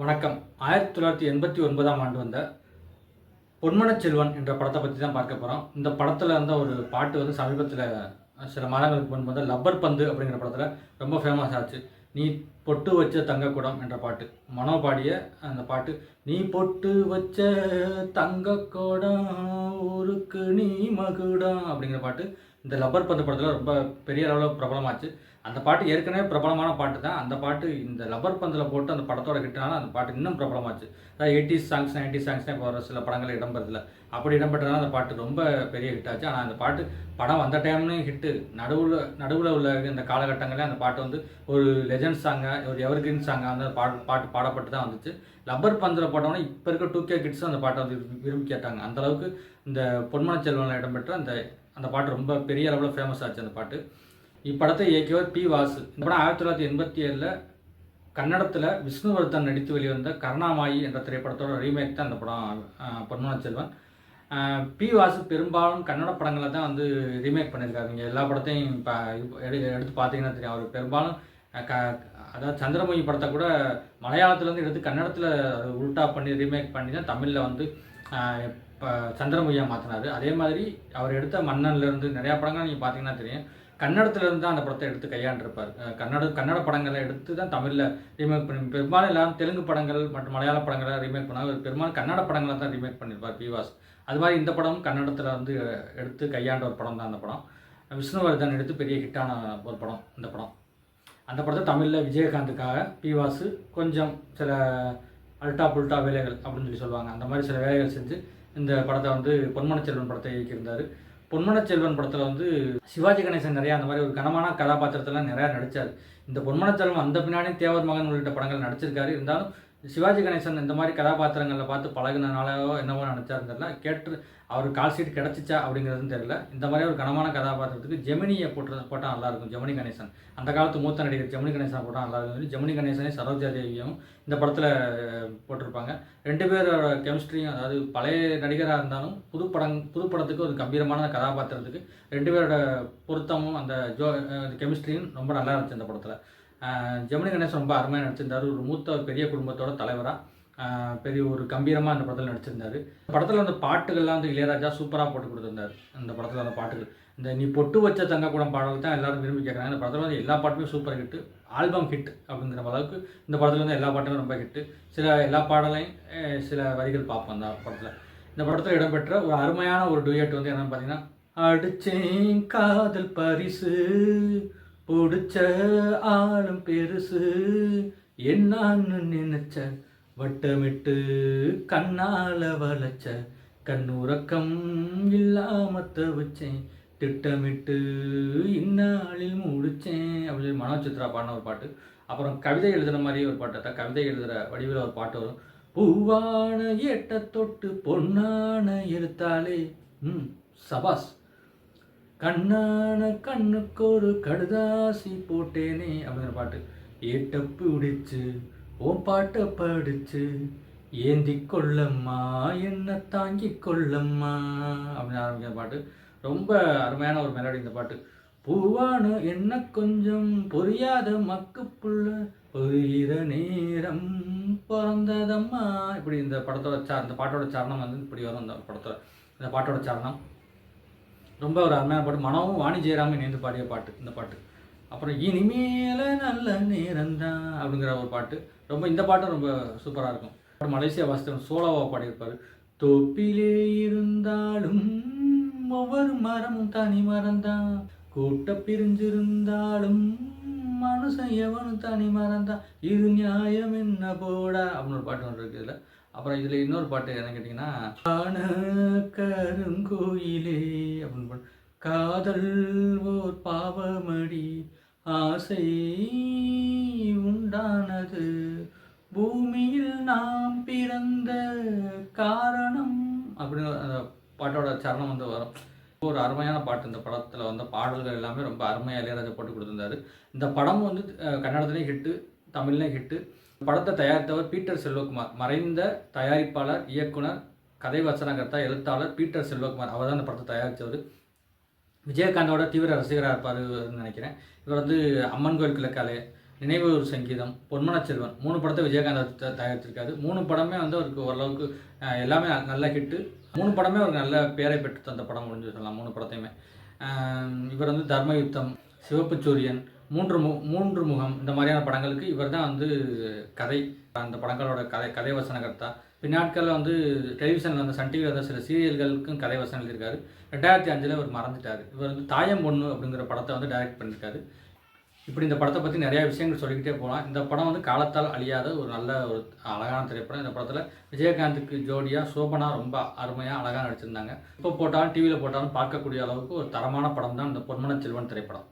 வணக்கம். 1989ஆம் ஆண்டு வந்த பொன்மனச் செல்வன் என்ற படத்தை பற்றி தான் பார்க்க போகிறோம். இந்த படத்தில் இருந்த ஒரு பாட்டு வந்து சமீபத்தில் சில மாதங்களுக்கு முன்பு வந்து லப்பர் பந்து அப்படிங்கிற படத்தில் ரொம்ப ஃபேமஸ் ஆச்சு. நீ பொட்டு வச்ச தங்கக்குடம் என்ற பாட்டு. மனோ பாடிய அந்த பாட்டு. நீ பொட்டு வச்ச தங்கக்குடம் ஊருக்கு நீ மகுடம் அப்படிங்கிற பாட்டு இந்த லப்பர் பந்து படத்தில் ரொம்ப பெரிய அளவில் பிரபலமாச்சு. அந்த பாட்டு ஏற்கனவே பிரபலமான பாட்டு தான். அந்த பாட்டு இந்த லப்பர் பந்தில் போட்டு அந்த படத்தோட ஹிட்னால அந்த பாட்டு இன்னும் பிரபலமாச்சு. அதாவது 80s சாங்ஸ் 90s சாங்ஸ்னே இப்போ வர சில படங்கள் இடம்பெறதில்ல. அப்படி இடம்பெற்றனால அந்த பாட்டு ரொம்ப பெரிய ஹிட் ஆச்சு. ஆனால் அந்த பாட்டு படம் வந்த டைம்லேயும் ஹிட்டு. நடுவில் உள்ள இந்த காலகட்டங்களே அந்த பாட்டு வந்து ஒரு லெஜண்ட் சாங்காக ஒரு எவர்கிரீன் சாங்காக அந்த பாட்டு பாடப்பட்டு தான் வந்துச்சு. லப்பர் பந்தில் போட்டோன்னா இப்போ இருக்க 2K கிட்ஸும் அந்த பாட்டை வந்து விரும்பி கேட்டாங்க. அந்தளவுக்கு இந்த பொன்மனச் செல்வனில் இடம்பெற்ற அந்த பாட்டு ரொம்ப பெரிய அளவில் ஃபேமஸ் ஆச்சு. அந்த பாட்டு இப்படத்தை இயக்கியவர் பி. வாசு. இந்த படம் 1987 கன்னடத்தில் விஷ்ணுவர்தன் நடித்து வெளிவந்த கருணாமாயி என்ற திரைப்படத்தோட ரீமேக் தான் அந்த படம் பொன்மனச் செல்வன். பி. வாசு பெரும்பாலும் கன்னட படங்களை தான் வந்து ரீமேக் பண்ணியிருக்காரு. நீங்கள் எல்லா படத்தையும் இப்போ எடுத்து பார்த்தீங்கன்னா தெரியும். அவர் பெரும்பாலும் அதாவது சந்திரமுகி படத்தை கூட மலையாளத்துலேருந்து எடுத்து கன்னடத்தில் உல்டா பண்ணி ரீமேக் பண்ணி தான் தமிழில் வந்து இப்போ சந்திரமுகியாக மாற்றினார். அதே மாதிரி அவர் எடுத்த மன்னன்லேருந்து நிறையா படங்கள் நீங்கள் பார்த்தீங்கன்னா தெரியும். கன்னடத்துலேருந்து தான் அந்த படத்தை எடுத்து கையாண்டிருப்பார். கன்னட படங்களை எடுத்து தான் தமிழில் ரீமேக் பண்ணி பெரும்பாலும் எல்லாரும் தெலுங்கு படங்கள் மற்றும் மலையாள படங்களை ரீமேக் பண்ணாங்க. பெரும்பாலும் கன்னட படங்களை தான் ரீமேக் பண்ணியிருப்பார் பி. வாஸ். அது மாதிரி இந்த படமும் கன்னடத்தில் வந்து எடுத்து கையாண்ட ஒரு படம் தான் அந்த படம். விஷ்ணுவர்தன் எடுத்து பெரிய ஹிட்டான ஒரு படம் இந்த படம். அந்த படத்தை தமிழில் விஜயகாந்துக்காக பி. வாசு கொஞ்சம் சில அல்டா புல்டா வேலைகள் அப்படின்னு சொல்லி சொல்லுவாங்க. அந்த மாதிரி சில வேலைகள் செஞ்சு இந்த படத்தை வந்து பொன்மனச் செல்வன் படத்தை இயக்கியிருந்தார். பொன்மனச் செல்வன் படத்தில் வந்து சிவாஜி கணேசன் நிறையா அந்த மாதிரி ஒரு கனமான கதாபாத்திரத்தெல்லாம் நிறையா நடித்தார். இந்த பொன்மனச் செல்வன் அந்த பின்னாடி தேவர் மகன் உள்ளிட்ட படங்கள் நடிச்சிருக்காரு. இருந்தாலும் சிவாஜி கணேசன் இந்த மாதிரி கதாபாத்திரங்களில் பார்த்து பழகினாலோ என்னவோ நினச்சாருன்னு தெரியல. கேட்டு அவர் கால் சீட் கிடச்சிச்சா அப்படிங்கிறதுன்னு தெரியல. இந்த மாதிரி ஒரு கனமான கதாபாத்திரத்துக்கு ஜெமினியை போட்டால் நல்லாயிருக்கும். ஜெமினி கணேசன் அந்த காலத்து மூத்த நடிகர் ஜெமினி கணேசனை போட்டால் நல்லாயிருக்கும். ஜெமினி கணேசனே சரோஜா தேவியும் இந்த படத்தில் போட்டிருப்பாங்க. ரெண்டு பேரோட கெமிஸ்ட்ரியும், அதாவது பழைய நடிகராக இருந்தாலும் புது படத்துக்கு ஒரு கம்பீரமான கதாபாத்திரத்துக்கு ரெண்டு பேரோட பொருத்தமும் அந்த கெமிஸ்ட்ரியும் ரொம்ப நல்லா இருந்துச்சு இந்த படத்தில். ஜெமினி கணேசன் ரொம்ப அருமையாக நடிச்சிருந்தார். ஒரு மூத்த பெரிய குடும்பத்தோட தலைவராக பெரிய ஒரு கம்பீரமாக அந்த படத்தில் நடிச்சிருந்தார். படத்தில் அந்த பாட்டுகள்லாம் வந்து இளையராஜா சூப்பராக போட்டு கொடுத்துருந்தார். அந்த படத்தில் அந்த பாட்டுகள் இந்த நீ பொட்டு வச்ச தங்கக்கூடம் பாடல் தான் எல்லாரும் விரும்பி கேட்குறாங்க. இந்த படத்தில் வந்து எல்லா பாட்டுமே சூப்பர் ஹிட்டு, ஆல்பம் ஹிட் அப்படிங்கிற அளவுக்கு இந்த படத்தில் வந்து எல்லா பாட்டுமே ரொம்ப ஹிட்டு. எல்லா பாடலையும் சில வரிகள் பார்ப்போம் அந்த படத்தில். இந்த படத்தில் இடம்பெற்ற ஒரு அருமையான ஒரு டூயட் வந்து என்னென்னு பார்த்தீங்கன்னா, அடிச்சேன் காதல் பரிசு பிடிச்ச ஆளும் பெருசு என்னான்னு நினைச்ச வட்டமிட்டு கண்ணால வளைச்ச கண்ணுறக்கம் இல்லாம தவிச்சேன் திட்டமிட்டு இந்நாளில் முடிச்சேன் அப்படின்னு சொல்லி மனோஜ் சித்ரா பாடின ஒரு பாட்டு. அப்புறம் கவிதை எழுதுன மாதிரியே ஒரு பாட்டு, கவிதை எழுதுகிற வடிவில் ஒரு பாட்டு வரும். பூவான ஏட்ட தொட்டு பொன்னான எழுத்தாலே சபாஸ், கண்ணான கண்ணுக்கு ஒரு கடுதாசி போட்டேனே அப்படிங்கிற பாட்டு. ஏட்ட பிடிச்சு ஓ பாட்டை படிச்சு ஏந்தி கொள்ளம்மா என்ன தாங்கி கொள்ளம்மா அப்படின்னு ஆரம்பிக்கிற பாட்டு. ரொம்ப அருமையான ஒரு மெலடி இந்த பாட்டு. பூவான என்ன கொஞ்சம் புரியாத மக்கு புள்ள புரிகிற நேரம் பிறந்ததம்மா இப்படி இந்த பாட்டோட சரணம் வந்து இப்படி வரும். இந்த பாட்டோட சரணம் ரொம்ப ஒரு அருமையான பாட்டு. மனோவும் வாணி ஜெயராமும் இணைந்து பாடிய பாட்டு இந்த பாட்டு. அப்புறம் இனிமேல நல்ல நேரம்தான் அப்படிங்கிற ஒரு பாட்டு. இந்த பாட்டும் ரொம்ப சூப்பராக இருக்கும். மலேசியா வாசித்தவன் சோலோவா பாடியிருப்பார். தொப்பிலே இருந்தாலும் ஒவ்வொரு மரமும் தனி மரம்தான், கூட்ட பிரிஞ்சிருந்தாலும் மனுஷன் எவனும் தனி மரம்தான், இது நியாயம் என்ன போடா அப்படின்னு ஒரு பாட்டு ஒன்று இருக்குது இதில். அப்புறம் இதில் இன்னொரு பாட்டு என்ன கேட்டிங்கன்னா, கருங்கோயிலே அப்படின்னு பாட்டு. காதல் ஓர் பாவமடி ஆசை உண்டானது பூமியில் நாம் பிறந்த காரணம் அப்படின்னு அந்த பாட்டோட சரணம் வந்து வரும். ஒரு அருமையான பாட்டு. இந்த படத்தில் வந்த பாடல்கள் எல்லாமே ரொம்ப அருமையாக இளையராஜா போட்டு கொடுத்துருந்தாரு. இந்த படம் வந்து கன்னடத்துலேயும் ஹிட்டு, தமிழ்லேயும் ஹிட்டு. படத்தை தயாரித்தவர் பீட்டர் செல்வகுமார், மறைந்த தயாரிப்பாளர், இயக்குனர், கதை வசனகர்த்தா, எழுத்தாளர் பீட்டர் செல்வகுமார். அவர் தான் இந்த படத்தை தயாரித்தவர். விஜயகாந்தோட தீவிர ரசிகராக இருப்பாருன்னு நினைக்கிறேன். இவர் வந்து அம்மன் கோயில் கிழக்காலே, நினைவு ஒரு சங்கீதம், பொன்மனச் செல்வன் 3 படத்தை விஜயகாந்த் தயாரிச்சிருக்காரு. 3 படமே வந்து அவருக்கு ஓரளவுக்கு எல்லாமே நல்ல ஹிட்டு. 3 படமே அவருக்கு நல்ல பேரை பெற்று தந்த படம் முடிஞ்சு சொல்லலாம் 3 படத்தையுமே. இவர் வந்து தர்மயுத்தம், சிவப்பு சூரியன், மூன்று முகம் இந்த மாதிரியான படங்களுக்கு இவர் தான் வந்து கதை அந்த படங்களோட கதை வசனகர்த்தா. பின்னாட்களில் வந்து டெலிவிஷனில் வந்து சன் டிவியில் வந்து சில சீரியல்களுக்கும் கதை வசனம் எழுதியிருக்காரு. 2005 இவர் மறந்துட்டார். இவர் வந்து தாயம் பொண்ணு அப்படிங்கிற படத்தை வந்து டைரக்ட் பண்ணியிருக்காரு. இப்படி இந்த படத்தை பற்றி நிறையா விஷயங்கள் சொல்லிக்கிட்டே போகலாம். இந்த படம் வந்து காலத்தால் அழியாத ஒரு நல்ல ஒரு அழகான திரைப்படம். இந்த படத்தில் விஜயகாந்துக்கு ஜோடியாக சோபனா ரொம்ப அருமையாக அழகாக நடிச்சிருந்தாங்க. இப்போ போட்டாலும் டிவியில் போட்டாலும் பார்க்கக்கூடிய அளவுக்கு ஒரு தரமான படம் தான் இந்த பொன்மனச் செல்வன் திரைப்படம்.